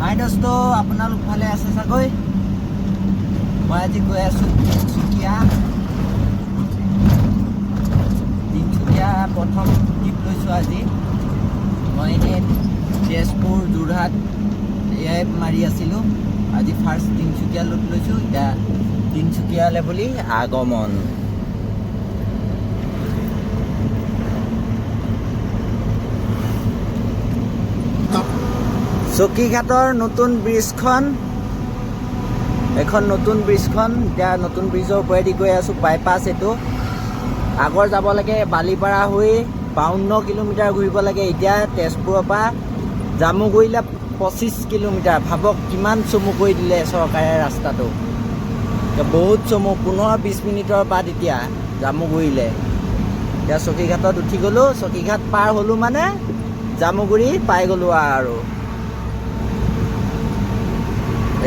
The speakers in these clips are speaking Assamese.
হাই দোস্ত, আপোনালোক ভালে আছে চাগৈ? মই আজি গৈ আছোঁ তিনিচুকীয়া প্ৰথম ট্ৰিপ লৈছোঁ আজি। মই এনেই তেজপুৰ, যোৰহাট এয়াই মাৰি আছিলোঁ। আজি ফাৰ্ষ্ট তিনিচুকীয়া লুট লৈছোঁ। এতিয়া তিনিচুকীয়ালৈ বুলি আগমন। চকীঘাটৰ নতুন ব্ৰিজখন, এখন নতুন ব্ৰিজখন, এতিয়া নতুন ব্ৰিজৰ ওপৰেদি গৈ আছোঁ। বাইপাছ এইটো। আগৰ যাব লাগে বালিপাৰা হৈ 52 কিলোমিটাৰ ঘূৰিব লাগে। এতিয়া তেজপুৰৰ পৰা জামুগুৰিলৈ 25 কিলোমিটাৰ। ভাবক কিমান চমু কৰি দিলে চৰকাৰে ৰাস্তাটো। বহুত চমু, 15-20 মিনিটৰ বাদ এতিয়া জামুগুৰিলৈ। এতিয়া চকীঘাটত উঠি গ'লোঁ। চকীঘাট পাৰ হ'লোঁ মানে জামুগুৰি পাই গ'লোঁ আৰু।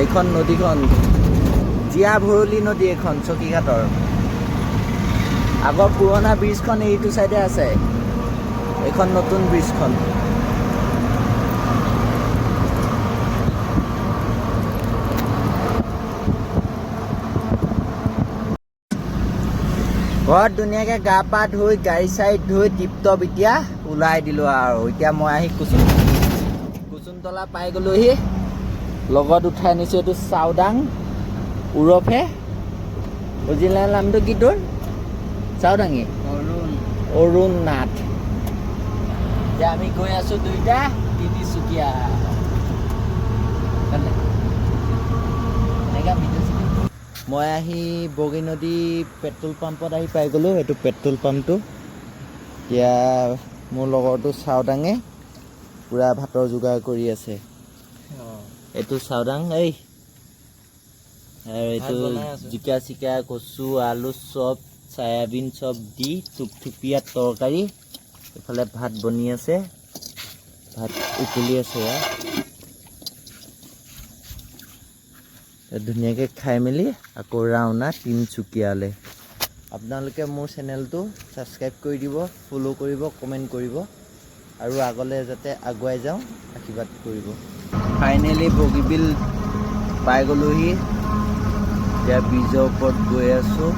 এইখন নদীখন জীয়া ভৰলী নদী, এখন চকীঘাটৰ। আগৰ পুৰণা ব্ৰিজখন এইটো চাইডে আছে, এইখন নতুন ব্ৰিজখন। ঘৰত ধুনীয়াকৈ গা পা ধুই গাড়ী চাড়ী ধুই টিপটপ এতিয়া ওলাই দিলোঁ আৰু। এতিয়া মই আহি কুচুনতলা পাই গ'লোহি। লগত উঠাই আনিছোঁ এইটো চাওদাং ওৰফে, বুজিলে নামটো কি তোৰ? চাওদাঙি অৰুণ নাথ। এতিয়া আমি গৈ আছোঁ দুইটা তিনিচুকীয়া। মই আহি বগীনদী পেট্ৰল পাম্পত আহি পাই গ'লোঁ। এইটো পেট্ৰল পাম্পটো। এতিয়া মোৰ লগৰটো চাওদাঙে পূৰা ভাতৰ যোগাৰ কৰি আছে। এইটো চাওদাং, এইটো জিকা চিকা, কচু, আলু চব, চয়াবিন চব দি থুপথুপীয়া তৰকাৰী। এইফালে ভাত বনি আছে, ভাত উতলি আছে। ধুনীয়াকৈ খাই মেলি আকৌ ৰাওনা তিনিচুকীয়ালৈ। আপোনালোকে মোৰ চেনেলটো ছাবস্ক্ৰাইব কৰি দিব, ফ'ল' কৰিব, কমেণ্ট কৰিব আৰু আগলৈ যাতে আগুৱাই যাওঁ আশীৰ্বাদ কৰিব। ফাইনেলি বগীবিল পাই গ'লোহি। এতিয়া ব্ৰিজৰ ওপৰত গৈ আছোঁ।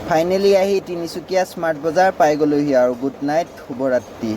ফাইনেলি আহি তিনিচুকীয়া স্মাৰ্ট বজাৰ পাই গ'লোহি আৰু। গুড নাইট, শুভৰাত্ৰি।